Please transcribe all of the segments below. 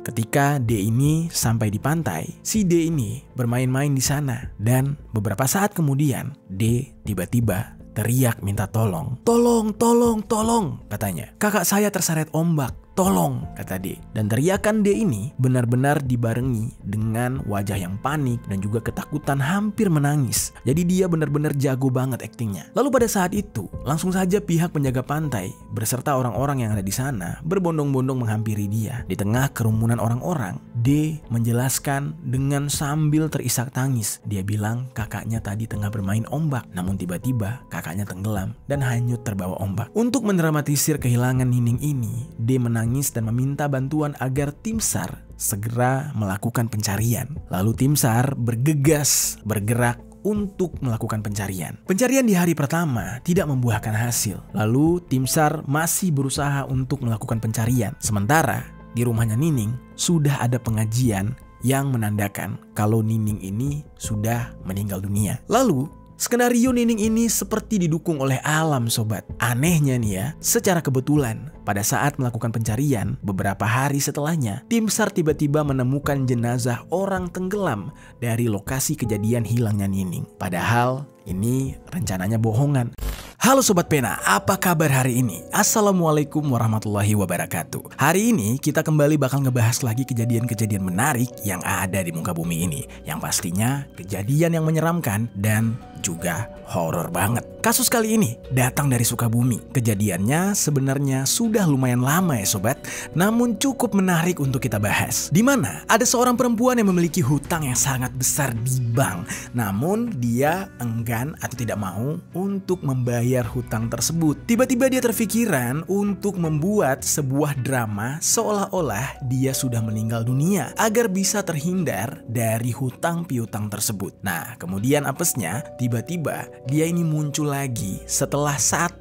Ketika D ini sampai di pantai, si D ini bermain-main di sana. Dan beberapa saat kemudian, D tiba-tiba teriak minta tolong. Tolong, tolong, tolong, katanya. Kakak saya terseret ombak. Tolong, kata D. Dan teriakan D ini benar-benar dibarengi dengan wajah yang panik dan juga ketakutan hampir menangis. Jadi dia benar-benar jago banget aktingnya. Lalu pada saat itu, langsung saja pihak penjaga pantai beserta orang-orang yang ada di sana berbondong-bondong menghampiri dia. Di tengah kerumunan orang-orang, D menjelaskan dengan sambil terisak tangis. Dia bilang kakaknya tadi tengah bermain ombak, namun tiba-tiba kakaknya tenggelam dan hanyut terbawa ombak. Untuk mendramatisir kehilangan Nining ini, D menangis dan meminta bantuan agar tim SAR segera melakukan pencarian. Lalu tim SAR bergegas bergerak untuk melakukan pencarian. Pencarian di hari pertama tidak membuahkan hasil. Lalu tim SAR masih berusaha untuk melakukan pencarian. Sementara di rumahnya Nining sudah ada pengajian yang menandakan kalau Nining ini sudah meninggal dunia. Lalu skenario Nining ini seperti didukung oleh alam sobat. Anehnya nih ya, secara kebetulan pada saat melakukan pencarian beberapa hari setelahnya, tim SAR tiba-tiba menemukan jenazah orang tenggelam dari lokasi kejadian hilangnya Nining. Padahal ini rencananya bohongan. Halo Sobat Pena, apa kabar hari ini? Assalamualaikum warahmatullahi wabarakatuh. Hari ini kita kembali bakal ngebahas lagi kejadian-kejadian menarik yang ada di muka bumi ini. Yang pastinya kejadian yang menyeramkan dan juga horor banget. Kasus kali ini datang dari Sukabumi. Kejadiannya sebenarnya sudah lumayan lama ya sobat, namun cukup menarik untuk kita bahas. Di mana ada seorang perempuan yang memiliki hutang yang sangat besar di bank, namun dia enggan atau tidak mau untuk membayar hutang tersebut. Tiba-tiba dia terfikiran untuk membuat sebuah drama seolah-olah dia sudah meninggal dunia agar bisa terhindar dari hutang piutang tersebut. Nah, kemudian apesnya tiba-tiba dia ini muncul lagi setelah 1,5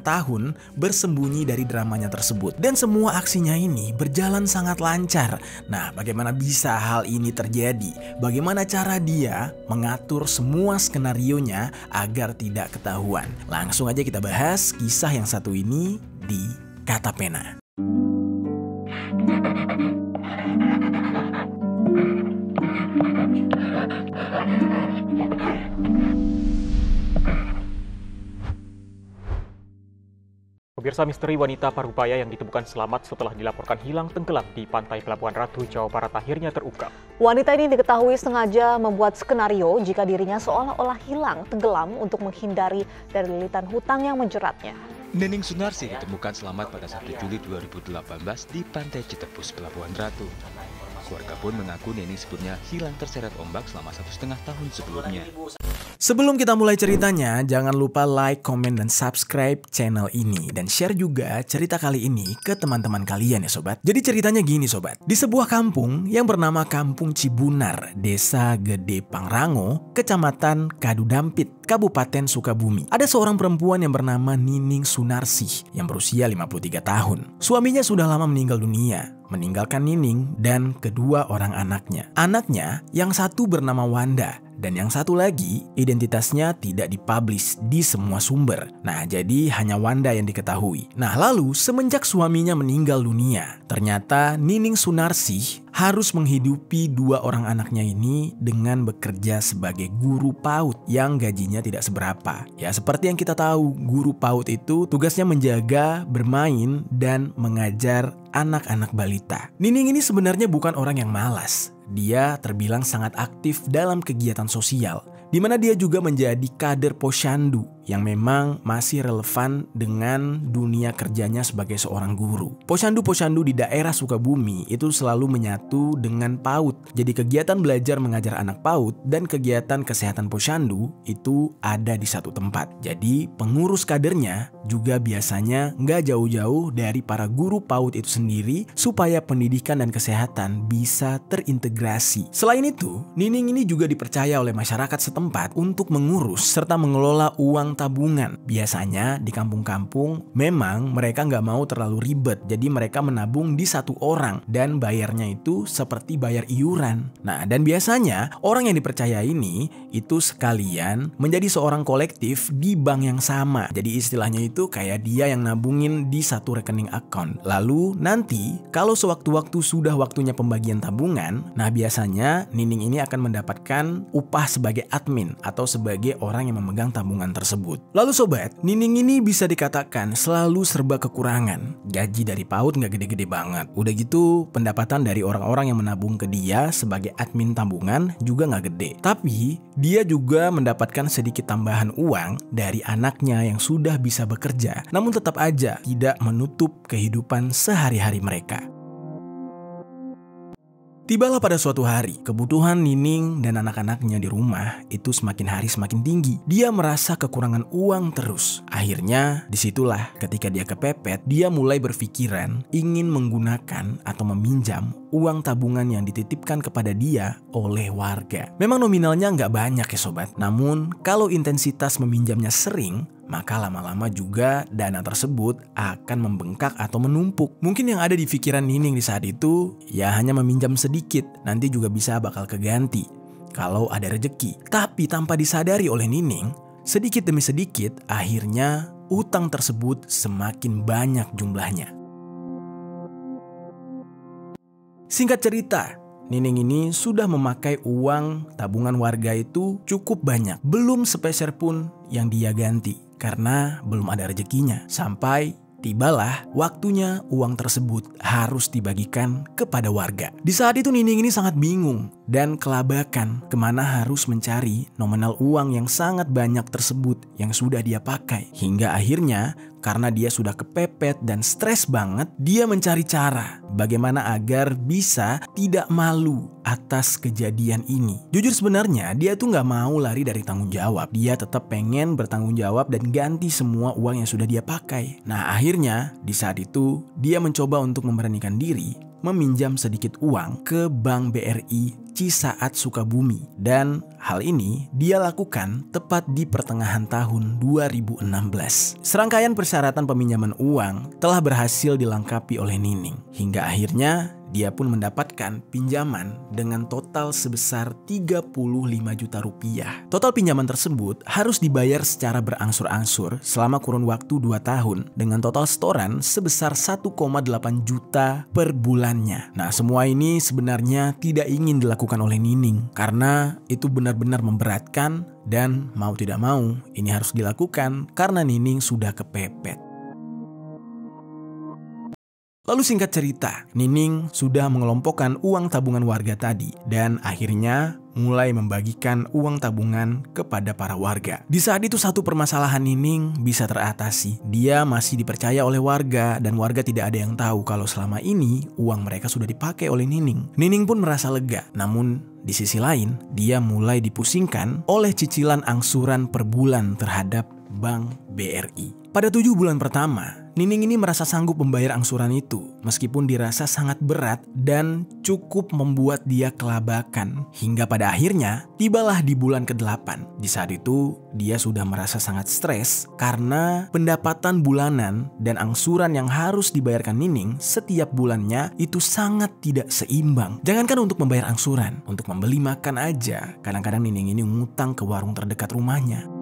tahun bersembunyi dari dramanya tersebut. Dan semua aksinya ini berjalan sangat lancar. Nah, bagaimana bisa hal ini terjadi? Bagaimana cara dia mengatur semua skenarionya agar tidak ketahuan? Langsung aja kita bahas kisah yang satu ini di Kata Pena. Pemirsa, misteri wanita parubaya yang ditemukan selamat setelah dilaporkan hilang tenggelam di pantai Pelabuhan Ratu, Jawa Barat akhirnya terungkap. Wanita ini diketahui sengaja membuat skenario jika dirinya seolah-olah hilang tenggelam untuk menghindari dari lilitan hutang yang menjeratnya. Nining Sunarsi ditemukan selamat pada 1 Juli 2018 di pantai Citepus, Pelabuhan Ratu. Keluarga pun mengaku Nining sebelumnya hilang terseret ombak selama 1,5 tahun sebelumnya. Sebelum kita mulai ceritanya, jangan lupa like, komen, dan subscribe channel ini. Dan share juga cerita kali ini ke teman-teman kalian ya sobat. Jadi ceritanya gini sobat. Di sebuah kampung yang bernama Kampung Cibunar, Desa Gede Pangrango, Kecamatan Kadudampit, Kabupaten Sukabumi, ada seorang perempuan yang bernama Nining Sunarsi yang berusia 53 tahun. Suaminya sudah lama meninggal dunia, meninggalkan Nining dan kedua orang anaknya. Anaknya yang satu bernama Wanda dan yang satu lagi identitasnya tidak dipublish di semua sumber. Nah, jadi hanya Wanda yang diketahui. Nah, lalu semenjak suaminya meninggal dunia, ternyata Nining Sunarsi harus menghidupi dua orang anaknya ini dengan bekerja sebagai guru PAUD yang gajinya tidak seberapa. Ya, seperti yang kita tahu, guru PAUD itu tugasnya menjaga, bermain, dan mengajar anak-anak balita. Nining ini sebenarnya bukan orang yang malas. Dia terbilang sangat aktif dalam kegiatan sosial, di mana dia juga menjadi kader posyandu yang memang masih relevan dengan dunia kerjanya sebagai seorang guru. Posyandu-posyandu di daerah Sukabumi itu selalu menyatu dengan PAUD. Jadi kegiatan belajar mengajar anak PAUD dan kegiatan kesehatan posyandu itu ada di satu tempat. Jadi pengurus kadernya juga biasanya nggak jauh-jauh dari para guru PAUD itu sendiri supaya pendidikan dan kesehatan bisa terintegrasi. Selain itu, Nining ini juga dipercaya oleh masyarakat setempat untuk mengurus serta mengelola uang uang tabungan. Biasanya di kampung-kampung memang mereka nggak mau terlalu ribet, jadi mereka menabung di satu orang dan bayarnya itu seperti bayar iuran. Nah, dan biasanya orang yang dipercaya ini itu sekalian menjadi seorang kolektif di bank yang sama. Jadi istilahnya itu kayak dia yang nabungin di satu rekening akun. Lalu nanti kalau sewaktu-waktu sudah waktunya pembagian tabungan, nah biasanya Nining ini akan mendapatkan upah sebagai admin atau sebagai orang yang memegang tabungan tersebut. Lalu sobat, Nining ini bisa dikatakan selalu serba kekurangan. Gaji dari PAUD nggak gede-gede banget. Udah gitu pendapatan dari orang-orang yang menabung ke dia sebagai admin tabungan juga nggak gede. Tapi dia juga mendapatkan sedikit tambahan uang dari anaknya yang sudah bisa bekerja, namun tetap aja tidak menutup kehidupan sehari-hari mereka. Tibalah pada suatu hari, kebutuhan Nining dan anak-anaknya di rumah itu semakin hari semakin tinggi. Dia merasa kekurangan uang terus. Akhirnya, disitulah ketika dia kepepet, dia mulai berpikiran ingin menggunakan atau meminjam uang tabungan yang dititipkan kepada dia oleh warga. Memang nominalnya nggak banyak ya sobat, namun kalau intensitas meminjamnya sering, maka lama-lama juga dana tersebut akan membengkak atau menumpuk. Mungkin yang ada di pikiran Nining di saat itu ya hanya meminjam sedikit, nanti juga bisa bakal keganti kalau ada rejeki. Tapi tanpa disadari oleh Nining, sedikit demi sedikit akhirnya utang tersebut semakin banyak jumlahnya. Singkat cerita, Nining ini sudah memakai uang tabungan warga itu cukup banyak. Belum sepeser pun yang dia ganti karena belum ada rezekinya. Sampai tibalah waktunya uang tersebut harus dibagikan kepada warga. Di saat itu Nining ini sangat bingung dan kelabakan kemana harus mencari nominal uang yang sangat banyak tersebut yang sudah dia pakai. Hingga akhirnya karena dia sudah kepepet dan stres banget, dia mencari cara bagaimana agar bisa tidak malu atas kejadian ini. Jujur sebenarnya dia tuh gak mau lari dari tanggung jawab. Dia tetap pengen bertanggung jawab dan ganti semua uang yang sudah dia pakai. Nah akhirnya di saat itu dia mencoba untuk memberanikan diri meminjam sedikit uang ke Bank BRI Cisaat Sukabumi. Dan hal ini dia lakukan tepat di pertengahan tahun 2016. Serangkaian persyaratan peminjaman uang telah berhasil dilengkapi oleh Nining. Hingga akhirnya dia pun mendapatkan pinjaman dengan total sebesar 35 juta rupiah. Total pinjaman tersebut harus dibayar secara berangsur-angsur selama kurun waktu 2 tahun dengan total setoran sebesar 1,8 juta per bulannya. Nah, semua ini sebenarnya tidak ingin dilakukan oleh Nining karena itu benar-benar memberatkan dan mau tidak mau ini harus dilakukan karena Nining sudah kepepet. Lalu singkat cerita, Nining sudah mengelompokkan uang tabungan warga tadi dan akhirnya mulai membagikan uang tabungan kepada para warga. Di saat itu satu permasalahan Nining bisa teratasi. Dia masih dipercaya oleh warga dan warga tidak ada yang tahu kalau selama ini uang mereka sudah dipakai oleh Nining. Nining pun merasa lega, namun di sisi lain dia mulai dipusingkan oleh cicilan angsuran per bulan terhadap Bank BRI. Pada 7 bulan pertama, Nining ini merasa sanggup membayar angsuran itu meskipun dirasa sangat berat dan cukup membuat dia kelabakan. Hingga pada akhirnya tibalah di bulan ke-8. Di saat itu dia sudah merasa sangat stres karena pendapatan bulanan dan angsuran yang harus dibayarkan Nining setiap bulannya itu sangat tidak seimbang. Jangankan untuk membayar angsuran, untuk membeli makan aja kadang-kadang Nining ini ngutang ke warung terdekat rumahnya.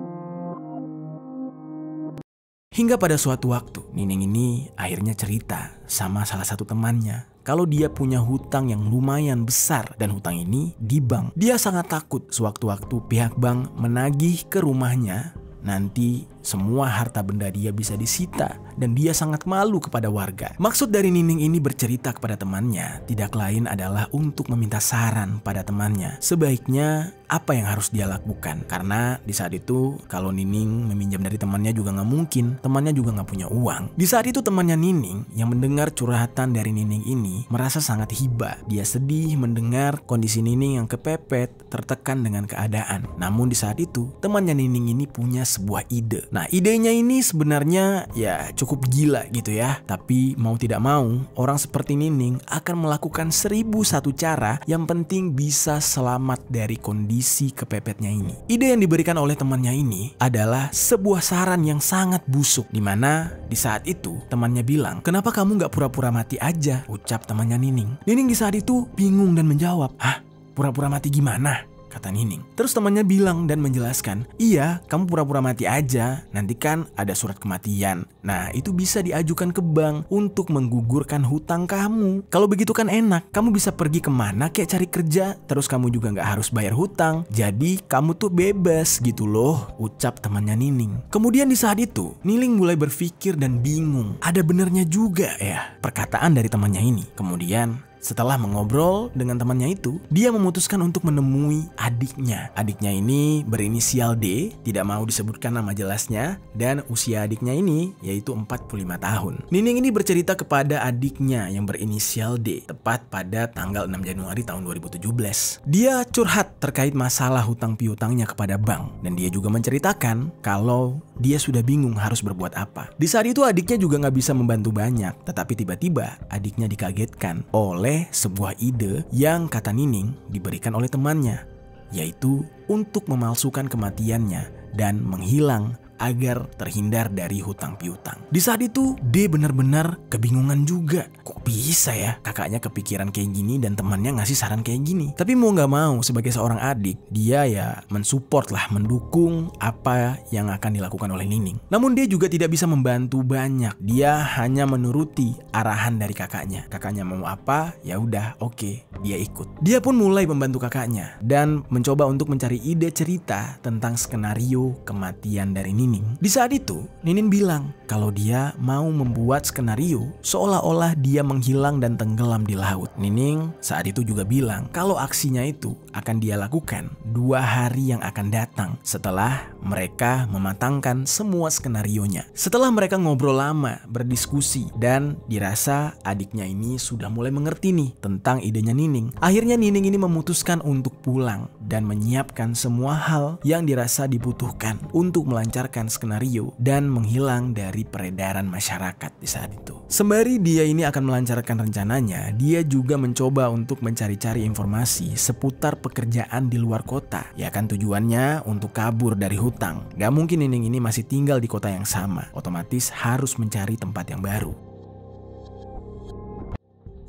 Hingga pada suatu waktu, Nining ini akhirnya cerita sama salah satu temannya kalau dia punya hutang yang lumayan besar dan hutang ini di bank. Dia sangat takut sewaktu-waktu pihak bank menagih ke rumahnya, nanti semua harta benda dia bisa disita dan dia sangat malu kepada warga. Maksud dari Nining ini bercerita kepada temannya tidak lain adalah untuk meminta saran pada temannya. Sebaiknya apa yang harus dia lakukan? Karena di saat itu kalau Nining meminjam dari temannya juga nggak mungkin, temannya juga nggak punya uang. Di saat itu temannya Nining yang mendengar curhatan dari Nining ini merasa sangat hibah. Dia sedih mendengar kondisi Nining yang kepepet, tertekan dengan keadaan. Namun di saat itu temannya Nining ini punya sebuah ide. Nah, idenya ini sebenarnya ya cukup gila gitu ya. Tapi mau tidak mau, orang seperti Nining akan melakukan 1001 cara yang penting bisa selamat dari kondisi kondisi kepepetnya ini. Ide yang diberikan oleh temannya ini adalah sebuah saran yang sangat busuk, dimana di saat itu temannya bilang, "Kenapa kamu gak pura-pura mati aja?" ucap temannya Nining. Nining di saat itu bingung dan menjawab, "Hah? Pura-pura mati gimana?" kata Nining. Terus temannya bilang dan menjelaskan, "Iya, kamu pura-pura mati aja. Nanti kan ada surat kematian. Nah, itu bisa diajukan ke bank untuk menggugurkan hutang kamu. Kalau begitu kan enak. Kamu bisa pergi kemana kayak cari kerja. Terus kamu juga gak harus bayar hutang. Jadi kamu tuh bebas gitu loh," ucap temannya Nining. Kemudian di saat itu, Nining mulai berpikir dan bingung. Ada benernya juga ya perkataan dari temannya ini. Kemudian setelah mengobrol dengan temannya itu, dia memutuskan untuk menemui adiknya. Adiknya ini berinisial D, tidak mau disebutkan nama jelasnya, dan usia adiknya ini yaitu 45 tahun. Nining ini bercerita kepada adiknya yang berinisial D, tepat pada tanggal 6 Januari tahun 2017. Dia curhat terkait masalah hutang piutangnya kepada bank, dan dia juga menceritakan kalau dia sudah bingung harus berbuat apa. Di saat itu adiknya juga gak bisa membantu banyak, tetapi tiba-tiba adiknya dikagetkan oleh sebuah ide yang kata Nining diberikan oleh temannya, yaitu untuk memalsukan kematiannya dan menghilang agar terhindar dari hutang piutang. Di saat itu D benar-benar kebingungan juga. Kok bisa ya kakaknya kepikiran kayak gini dan temannya ngasih saran kayak gini. Tapi mau gak mau sebagai seorang adik, dia ya mensupport lah, mendukung apa yang akan dilakukan oleh Nining. Namun dia juga tidak bisa membantu banyak. Dia hanya menuruti arahan dari kakaknya. Kakaknya mau apa, ya udah oke, dia ikut. Dia pun mulai membantu kakaknya dan mencoba untuk mencari ide cerita tentang skenario kematian dari Nining. Di saat itu, Nining bilang kalau dia mau membuat skenario seolah-olah dia menghilang dan tenggelam di laut. Nining saat itu juga bilang kalau aksinya itu akan dia lakukan 2 hari yang akan datang setelah mereka mematangkan semua skenarionya. Setelah mereka ngobrol lama, berdiskusi, dan dirasa adiknya ini sudah mulai mengerti nih tentang idenya Nining. Akhirnya Nining ini memutuskan untuk pulang dan menyiapkan semua hal yang dirasa dibutuhkan untuk melancarkan skenario dan menghilang dari peredaran masyarakat di saat itu. Sembari dia ini akan melancarkan rencananya, dia juga mencoba untuk mencari-cari informasi seputar pekerjaan di luar kota. Ya kan tujuannya untuk kabur dari hutang. Gak mungkin Nining ini masih tinggal di kota yang sama, otomatis harus mencari tempat yang baru.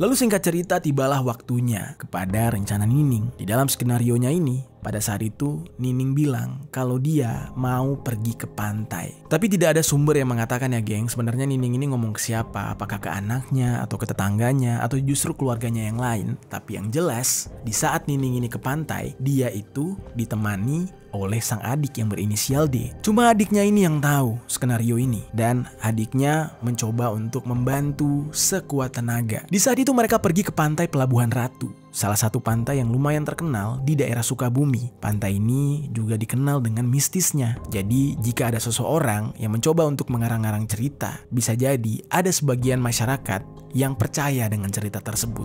Lalu singkat cerita tibalah waktunya kepada rencana Nining. Di dalam skenarionya ini, pada saat itu Nining bilang kalau dia mau pergi ke pantai. Tapi tidak ada sumber yang mengatakan ya geng, sebenarnya Nining ini ngomong ke siapa, apakah ke anaknya atau ke tetangganya atau justru keluarganya yang lain. Tapi yang jelas di saat Nining ini ke pantai, dia itu ditemani oleh sang adik yang berinisial D. Cuma adiknya ini yang tahu skenario ini dan adiknya mencoba untuk membantu sekuat tenaga. Di saat itu mereka pergi ke pantai Pelabuhan Ratu, salah satu pantai yang lumayan terkenal di daerah Sukabumi. Pantai ini juga dikenal dengan mistisnya. Jadi jika ada seseorang yang mencoba untuk mengarang-arang cerita, bisa jadi ada sebagian masyarakat yang percaya dengan cerita tersebut.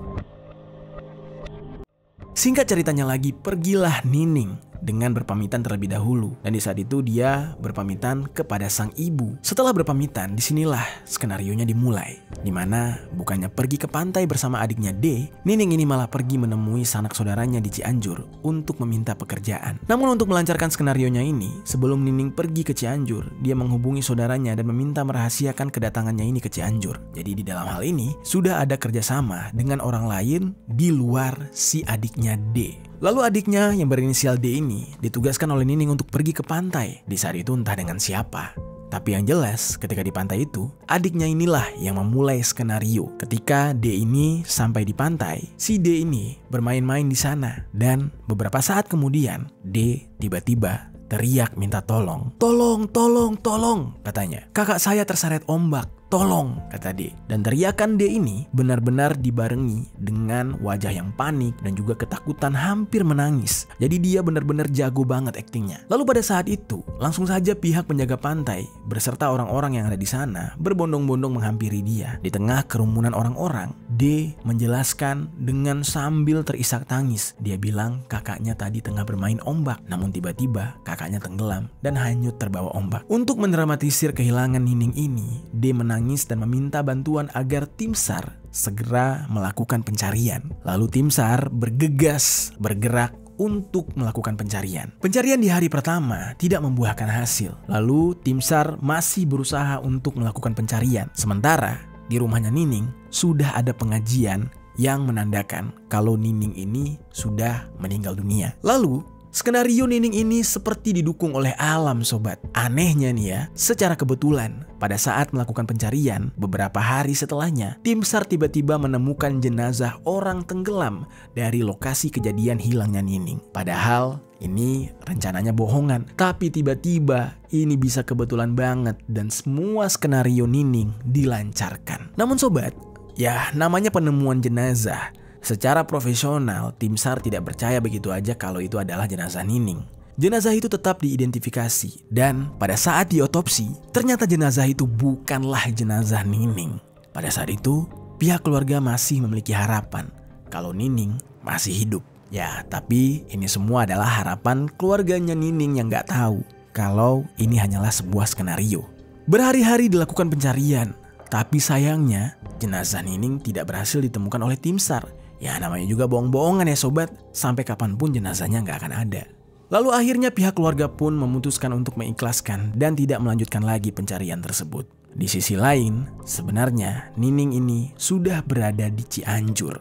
Singkat ceritanya lagi, pergilah Nining dengan berpamitan terlebih dahulu. Dan di saat itu dia berpamitan kepada sang ibu. Setelah berpamitan, disinilah skenarionya dimulai. Dimana bukannya pergi ke pantai bersama adiknya D, Nining ini malah pergi menemui sanak saudaranya di Cianjur untuk meminta pekerjaan. Namun untuk melancarkan skenarionya ini, sebelum Nining pergi ke Cianjur, dia menghubungi saudaranya dan meminta merahasiakan kedatangannya ini ke Cianjur. Jadi di dalam hal ini, sudah ada kerjasama dengan orang lain di luar si adiknya D. Lalu adiknya yang berinisial D ini ditugaskan oleh Nining untuk pergi ke pantai. Di saat itu entah dengan siapa. Tapi yang jelas ketika di pantai itu, adiknya inilah yang memulai skenario. Ketika D ini sampai di pantai, si D ini bermain-main di sana. Dan beberapa saat kemudian, D tiba-tiba teriak minta tolong. "Tolong, tolong, tolong," katanya. "Kakak saya terseret ombak. Tolong," kata D. Dan teriakan D ini benar-benar dibarengi dengan wajah yang panik dan juga ketakutan hampir menangis. Jadi dia benar-benar jago banget aktingnya. Lalu pada saat itu, langsung saja pihak penjaga pantai beserta orang-orang yang ada di sana berbondong-bondong menghampiri dia. Di tengah kerumunan orang-orang, D menjelaskan dengan sambil terisak tangis. Dia bilang kakaknya tadi tengah bermain ombak, namun tiba-tiba kakaknya tenggelam dan hanyut terbawa ombak. Untuk mendramatisir kehilangan Nining ini, D menangis dan meminta bantuan agar tim SAR segera melakukan pencarian. Lalu tim SAR bergegas bergerak untuk melakukan pencarian. Pencarian di hari pertama tidak membuahkan hasil. Lalu tim SAR masih berusaha untuk melakukan pencarian. Sementara di rumahnya Nining sudah ada pengajian yang menandakan kalau Nining ini sudah meninggal dunia. Lalu skenario Nining ini seperti didukung oleh alam sobat. Anehnya nih ya, secara kebetulan pada saat melakukan pencarian beberapa hari setelahnya, tim SAR tiba-tiba menemukan jenazah orang tenggelam dari lokasi kejadian hilangnya Nining. Padahal ini rencananya bohongan, tapi tiba-tiba ini bisa kebetulan banget dan semua skenario Nining dilancarkan. Namun sobat, ya namanya penemuan jenazah. Secara profesional, tim SAR tidak percaya begitu aja kalau itu adalah jenazah Nining. Jenazah itu tetap diidentifikasi dan pada saat diotopsi, ternyata jenazah itu bukanlah jenazah Nining. Pada saat itu, pihak keluarga masih memiliki harapan kalau Nining masih hidup. Ya, tapi ini semua adalah harapan keluarganya Nining yang gak tahu kalau ini hanyalah sebuah skenario. Berhari-hari dilakukan pencarian, tapi sayangnya jenazah Nining tidak berhasil ditemukan oleh tim SAR. Ya namanya juga bohong-bohongan ya sobat, sampai kapanpun jenazahnya nggak akan ada. Lalu akhirnya pihak keluarga pun memutuskan untuk mengikhlaskan dan tidak melanjutkan lagi pencarian tersebut. Di sisi lain, sebenarnya Nining ini sudah berada di Cianjur.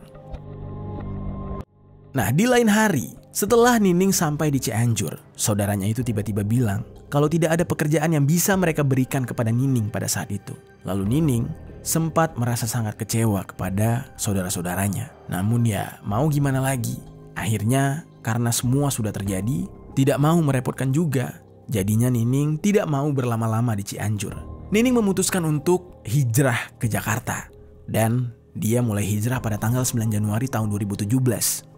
Nah di lain hari, setelah Nining sampai di Cianjur, saudaranya itu tiba-tiba bilang kalau tidak ada pekerjaan yang bisa mereka berikan kepada Nining pada saat itu. Lalu Nining sempat merasa sangat kecewa kepada saudara-saudaranya. Namun ya mau gimana lagi. Akhirnya karena semua sudah terjadi, tidak mau merepotkan juga. Jadinya Nining tidak mau berlama-lama di Cianjur. Nining memutuskan untuk hijrah ke Jakarta. Dan dia mulai hijrah pada tanggal 9 Januari tahun 2017.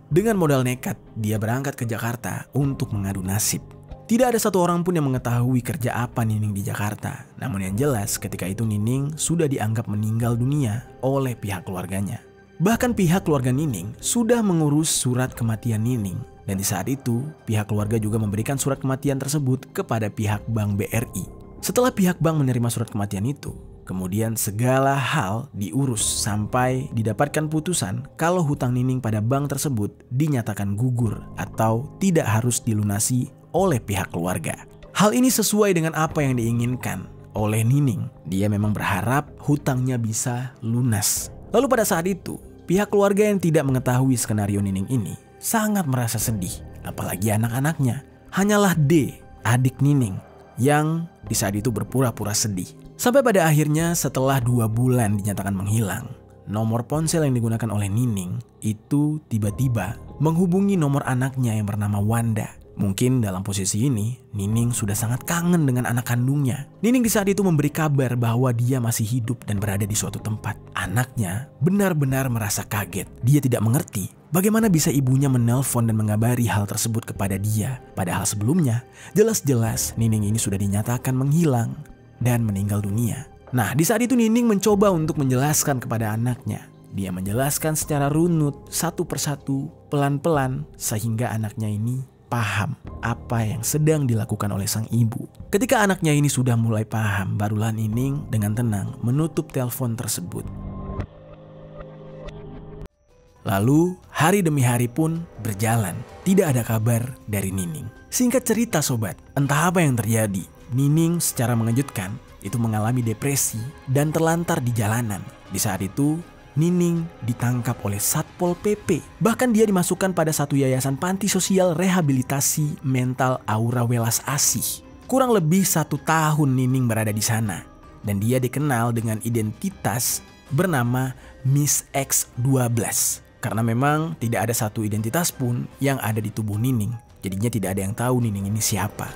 Dengan modal nekat, dia berangkat ke Jakarta untuk mengadu nasib. Tidak ada satu orang pun yang mengetahui kerja apa Nining di Jakarta. Namun yang jelas ketika itu Nining sudah dianggap meninggal dunia oleh pihak keluarganya. Bahkan pihak keluarga Nining sudah mengurus surat kematian Nining. Dan di saat itu pihak keluarga juga memberikan surat kematian tersebut kepada pihak Bank BRI. Setelah pihak bank menerima surat kematian itu, kemudian segala hal diurus sampai didapatkan putusan kalau hutang Nining pada bank tersebut dinyatakan gugur atau tidak harus dilunasi oleh pihak keluarga. Hal ini sesuai dengan apa yang diinginkan oleh Nining. Dia memang berharap hutangnya bisa lunas. Lalu pada saat itu, pihak keluarga yang tidak mengetahui skenario Nining ini sangat merasa sedih. Apalagi anak-anaknya. Hanyalah D, adik Nining, yang di saat itu berpura-pura sedih. Sampai pada akhirnya setelah 2 bulan dinyatakan menghilang, nomor ponsel yang digunakan oleh Nining itu tiba-tiba menghubungi nomor anaknya yang bernama Wanda. Mungkin dalam posisi ini, Nining sudah sangat kangen dengan anak kandungnya. Nining di saat itu memberi kabar bahwa dia masih hidup dan berada di suatu tempat. Anaknya benar-benar merasa kaget. Dia tidak mengerti bagaimana bisa ibunya menelpon dan mengabari hal tersebut kepada dia. Padahal sebelumnya, jelas-jelas Nining ini sudah dinyatakan menghilang dan meninggal dunia. Nah, di saat itu Nining mencoba untuk menjelaskan kepada anaknya. Dia menjelaskan secara runut, satu persatu, pelan-pelan, sehingga anaknya ini paham apa yang sedang dilakukan oleh sang ibu. Ketika anaknya ini sudah mulai paham, barulah Nining dengan tenang menutup telepon tersebut. Lalu hari demi hari pun berjalan, tidak ada kabar dari Nining. Singkat cerita sobat, entah apa yang terjadi, Nining secara mengejutkan itu mengalami depresi dan terlantar di jalanan. Di saat itu Nining ditangkap oleh Satpol PP. Bahkan dia dimasukkan pada satu yayasan panti sosial rehabilitasi mental Aura Welas Asih. Kurang lebih 1 tahun Nining berada di sana. Dan dia dikenal dengan identitas bernama Miss X12. Karena memang tidak ada satu identitas pun yang ada di tubuh Nining. Jadinya tidak ada yang tahu Nining ini siapa.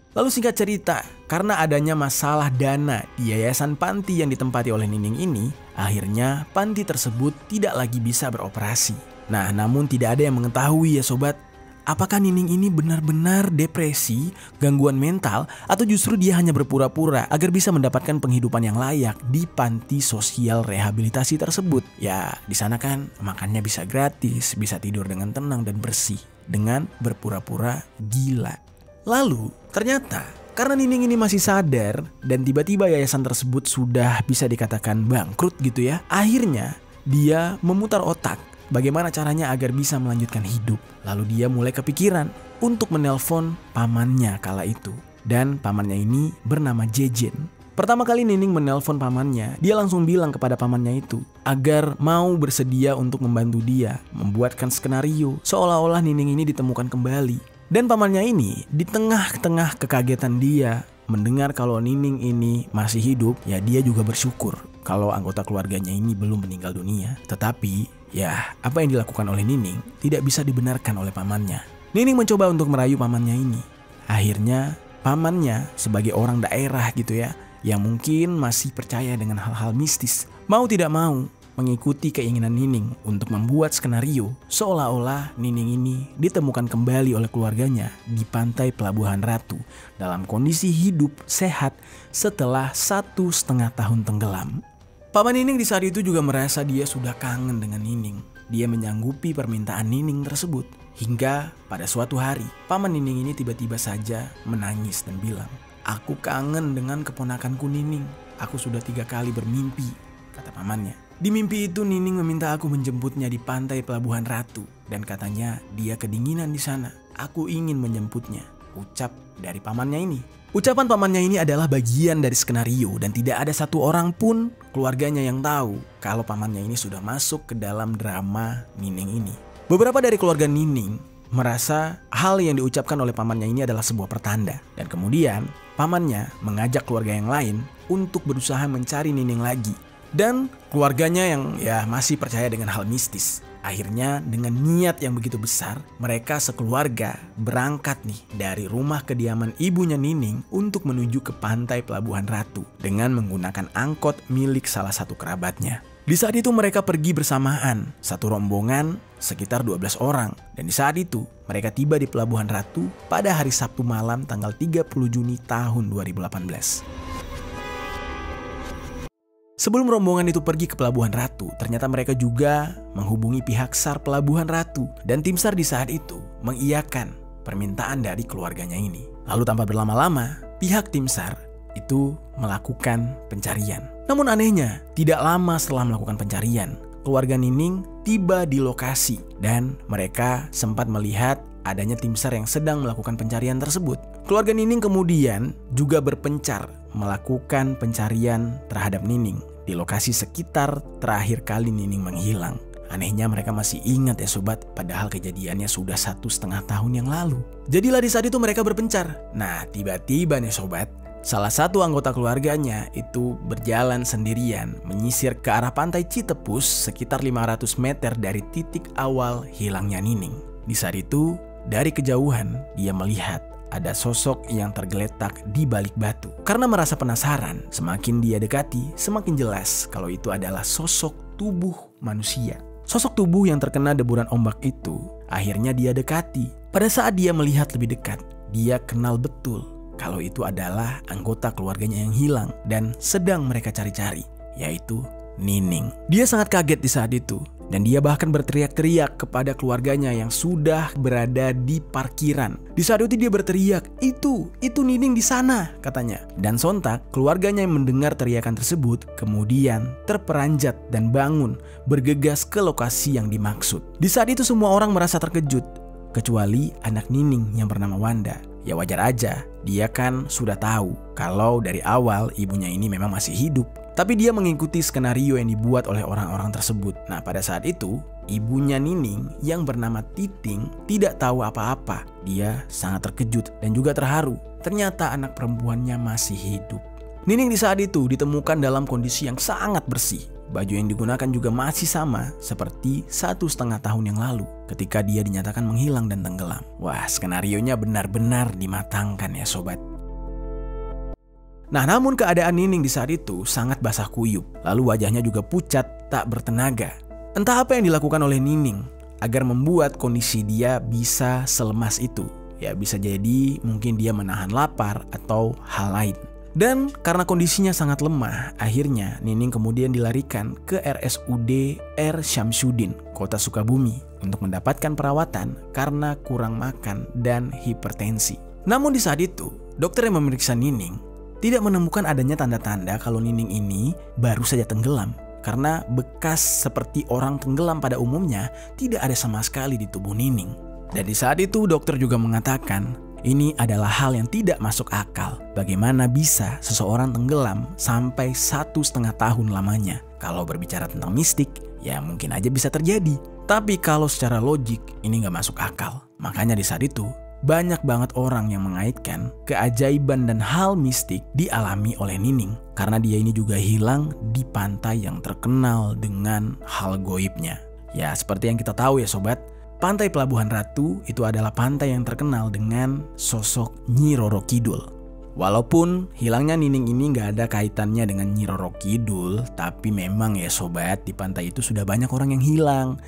Lalu singkat cerita, karena adanya masalah dana di yayasan panti yang ditempati oleh Nining ini, akhirnya panti tersebut tidak lagi bisa beroperasi. Nah, namun tidak ada yang mengetahui ya sobat, apakah Nining ini benar-benar depresi, gangguan mental, atau justru dia hanya berpura-pura agar bisa mendapatkan penghidupan yang layak di panti sosial rehabilitasi tersebut. Ya, di sana kan makannya bisa gratis, bisa tidur dengan tenang dan bersih, dengan berpura-pura gila. Lalu, ternyata karena Nining ini masih sadar dan tiba-tiba yayasan tersebut sudah bisa dikatakan bangkrut gitu ya. Akhirnya dia memutar otak bagaimana caranya agar bisa melanjutkan hidup. Lalu dia mulai kepikiran untuk menelpon pamannya kala itu. Dan pamannya ini bernama Jejen. Pertama kali Nining menelpon pamannya, dia langsung bilang kepada pamannya itu agar mau bersedia untuk membantu dia membuatkan skenario seolah-olah Nining ini ditemukan kembali. Dan pamannya ini di tengah-tengah kekagetan dia mendengar kalau Nining ini masih hidup, ya dia juga bersyukur kalau anggota keluarganya ini belum meninggal dunia. Tetapi ya apa yang dilakukan oleh Nining tidak bisa dibenarkan oleh pamannya. Nining mencoba untuk merayu pamannya ini. Akhirnya pamannya sebagai orang daerah gitu ya, yang mungkin masih percaya dengan hal-hal mistis, mau tidak mau mengikuti keinginan Nining untuk membuat skenario seolah-olah Nining ini ditemukan kembali oleh keluarganya di pantai Pelabuhan Ratu dalam kondisi hidup sehat setelah 1,5 tahun tenggelam. Paman Nining di saat itu juga merasa dia sudah kangen dengan Nining. Dia menyanggupi permintaan Nining tersebut hingga pada suatu hari paman Nining ini tiba-tiba saja menangis dan bilang, "Aku kangen dengan keponakanku Nining. Aku sudah 3 kali bermimpi," kata pamannya. Di mimpi itu Nining meminta aku menjemputnya di pantai Pelabuhan Ratu dan katanya dia kedinginan di sana. Aku ingin menjemputnya, ucap dari pamannya ini. Ucapan pamannya ini adalah bagian dari skenario dan tidak ada satu orang pun keluarganya yang tahu kalau pamannya ini sudah masuk ke dalam drama Nining ini. Beberapa dari keluarga Nining merasa hal yang diucapkan oleh pamannya ini adalah sebuah pertanda. Dan kemudian pamannya mengajak keluarga yang lain untuk berusaha mencari Nining lagi. Dan keluarganya yang ya masih percaya dengan hal mistis. Akhirnya dengan niat yang begitu besar, mereka sekeluarga berangkat nih dari rumah kediaman ibunya Nining untuk menuju ke pantai Pelabuhan Ratu dengan menggunakan angkot milik salah satu kerabatnya. Di saat itu mereka pergi bersamaan, satu rombongan sekitar 12 orang. Dan di saat itu mereka tiba di Pelabuhan Ratu pada hari Sabtu malam tanggal 30 Juni tahun 2018. Sebelum rombongan itu pergi ke Pelabuhan Ratu, ternyata mereka juga menghubungi pihak SAR Pelabuhan Ratu. Dan tim SAR di saat itu mengiyakan permintaan dari keluarganya ini. Lalu tanpa berlama-lama, pihak tim SAR itu melakukan pencarian. Namun anehnya, tidak lama setelah melakukan pencarian, keluarga Nining tiba di lokasi. Dan mereka sempat melihat adanya tim SAR yang sedang melakukan pencarian tersebut. Keluarga Nining kemudian juga berpencar melakukan pencarian terhadap Nining di lokasi sekitar terakhir kali Nining menghilang. Anehnya mereka masih ingat ya sobat, padahal kejadiannya sudah 1,5 tahun yang lalu. Jadilah di saat itu mereka berpencar. Nah tiba-tiba nih sobat, salah satu anggota keluarganya itu berjalan sendirian menyisir ke arah pantai Citepus sekitar 500 meter dari titik awal hilangnya Nining. Di saat itu dari kejauhan dia melihat ada sosok yang tergeletak di balik batu. Karena merasa penasaran, semakin dia dekati, semakin jelas kalau itu adalah sosok tubuh manusia. Sosok tubuh yang terkena deburan ombak itu, akhirnya dia dekati. Pada saat dia melihat lebih dekat, dia kenal betul kalau itu adalah anggota keluarganya yang hilang dan sedang mereka cari-cari, yaitu Nining. Dia sangat kaget di saat itu. Dan dia bahkan berteriak-teriak kepada keluarganya yang sudah berada di parkiran. Di saat itu dia berteriak, itu Nining di sana, katanya. Dan sontak keluarganya yang mendengar teriakan tersebut kemudian terperanjat dan bangun bergegas ke lokasi yang dimaksud. Di saat itu semua orang merasa terkejut, kecuali anak Nining yang bernama Wanda. Ya wajar aja, dia kan sudah tahu kalau dari awal ibunya ini memang masih hidup. Tapi dia mengikuti skenario yang dibuat oleh orang-orang tersebut. Nah pada saat itu, ibunya Nining yang bernama Titing tidak tahu apa-apa. Dia sangat terkejut dan juga terharu. Ternyata anak perempuannya masih hidup. Nining di saat itu ditemukan dalam kondisi yang sangat bersih. Baju yang digunakan juga masih sama seperti 1,5 tahun yang lalu ketika dia dinyatakan menghilang dan tenggelam. Wah, skenarionya benar-benar dimatangkan ya sobat. Nah, namun keadaan Nining di saat itu sangat basah kuyup. Lalu wajahnya juga pucat tak bertenaga. Entah apa yang dilakukan oleh Nining agar membuat kondisi dia bisa selemas itu. Ya bisa jadi mungkin dia menahan lapar atau hal lain. Dan karena kondisinya sangat lemah, akhirnya Nining kemudian dilarikan ke RSUD R. Syamsuddin, Kota Sukabumi untuk mendapatkan perawatan karena kurang makan dan hipertensi. Namun di saat itu, dokter yang memeriksa Nining tidak menemukan adanya tanda-tanda kalau Nining ini baru saja tenggelam. karena bekas seperti orang tenggelam pada umumnya tidak ada sama sekali di tubuh Nining. Dan di saat itu dokter juga mengatakan ini adalah hal yang tidak masuk akal. Bagaimana bisa seseorang tenggelam sampai 1,5 tahun lamanya? Kalau berbicara tentang mistik, ya mungkin aja bisa terjadi. Tapi kalau secara logik ini nggak masuk akal. Makanya di saat itu banyak banget orang yang mengaitkan keajaiban dan hal mistik dialami oleh Nining. Karena dia ini juga hilang di pantai yang terkenal dengan hal goibnya. Ya seperti yang kita tahu ya sobat, Pantai Pelabuhan Ratu itu adalah pantai yang terkenal dengan sosok Nyi Roro Kidul. Walaupun hilangnya Nining ini gak ada kaitannya dengan Nyi Roro Kidul, tapi memang ya sobat, di pantai itu sudah banyak orang yang hilang.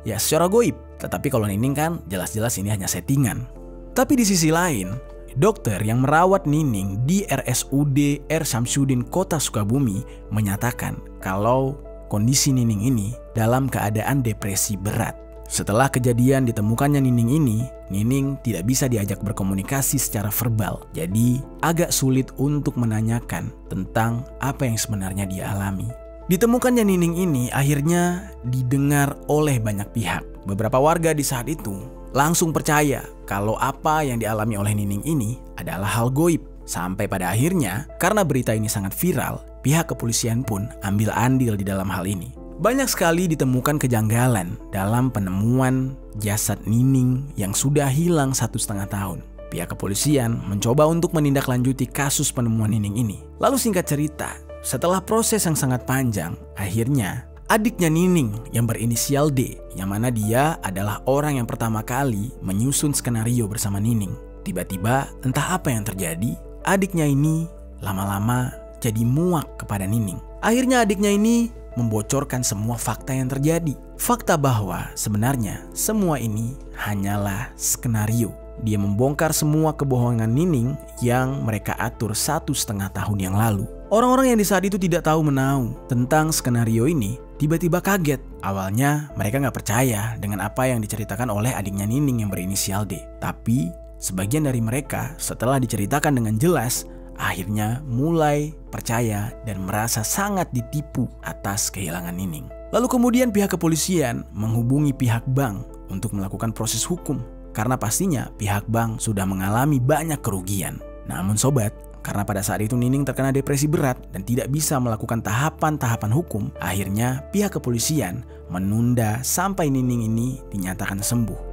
Ya secara goib, tetapi kalau Nining kan jelas-jelas ini hanya settingan. Tapi di sisi lain, dokter yang merawat Nining di RSUD R. Samsudin Kota Sukabumi menyatakan kalau kondisi Nining ini dalam keadaan depresi berat. Setelah kejadian ditemukannya Nining ini, Nining tidak bisa diajak berkomunikasi secara verbal. Jadi agak sulit untuk menanyakan tentang apa yang sebenarnya dia alami. Ditemukannya Nining ini akhirnya didengar oleh banyak pihak. Beberapa warga di saat itu langsung percaya kalau apa yang dialami oleh Nining ini adalah hal goib. Sampai pada akhirnya, karena berita ini sangat viral, pihak kepolisian pun ambil andil di dalam hal ini. Banyak sekali ditemukan kejanggalan dalam penemuan jasad Nining yang sudah hilang 1,5 tahun. Pihak kepolisian mencoba untuk menindaklanjuti kasus penemuan Nining ini. Lalu singkat cerita, setelah proses yang sangat panjang, akhirnya adiknya Nining yang berinisial D, yang mana dia adalah orang yang pertama kali menyusun skenario bersama Nining. Tiba-tiba entah apa yang terjadi, adiknya ini lama-lama jadi muak kepada Nining. Akhirnya adiknya ini membocorkan semua fakta yang terjadi. Fakta bahwa sebenarnya semua ini hanyalah skenario. Dia membongkar semua kebohongan Nining yang mereka atur 1,5 tahun yang lalu. Orang-orang yang di saat itu tidak tahu menahu tentang skenario ini tiba-tiba kaget. Awalnya mereka nggak percaya dengan apa yang diceritakan oleh adiknya Nining yang berinisial D. Tapi sebagian dari mereka setelah diceritakan dengan jelas, akhirnya mulai percaya dan merasa sangat ditipu atas kehilangan Nining. Lalu kemudian pihak kepolisian menghubungi pihak bank untuk melakukan proses hukum. Karena pastinya pihak bank sudah mengalami banyak kerugian. Namun sobat, karena pada saat itu Nining terkena depresi berat dan tidak bisa melakukan tahapan-tahapan hukum, akhirnya pihak kepolisian menunda sampai Nining ini dinyatakan sembuh.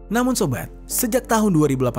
Namun sobat, sejak tahun 2018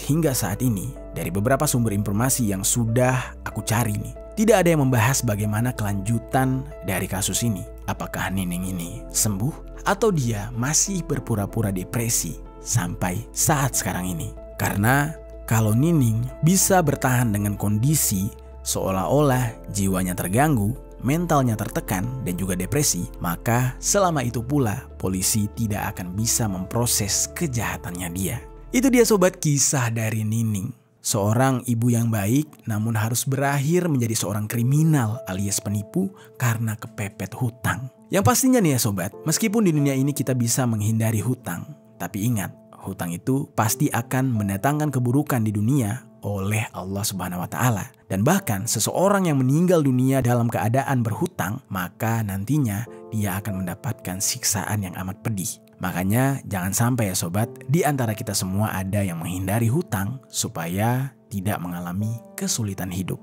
hingga saat ini, dari beberapa sumber informasi yang sudah aku cari nih, tidak ada yang membahas bagaimana kelanjutan dari kasus ini. Apakah Nining ini sembuh atau dia masih berpura-pura depresi sampai saat sekarang ini? Karena kalau Nining bisa bertahan dengan kondisi seolah-olah jiwanya terganggu, mentalnya tertekan dan juga depresi, maka selama itu pula polisi tidak akan bisa memproses kejahatannya dia. Itu dia sobat kisah dari Nining. Seorang ibu yang baik namun harus berakhir menjadi seorang kriminal alias penipu karena kepepet hutang. Yang pastinya nih ya sobat, meskipun di dunia ini kita bisa menghindari hutang, tapi ingat, hutang itu pasti akan mendatangkan keburukan di dunia oleh Allah Subhanahu wa Ta'ala. Dan bahkan seseorang yang meninggal dunia dalam keadaan berhutang, maka nantinya dia akan mendapatkan siksaan yang amat pedih. Makanya jangan sampai ya sobat, di antara kita semua ada yang menghindari hutang supaya tidak mengalami kesulitan hidup.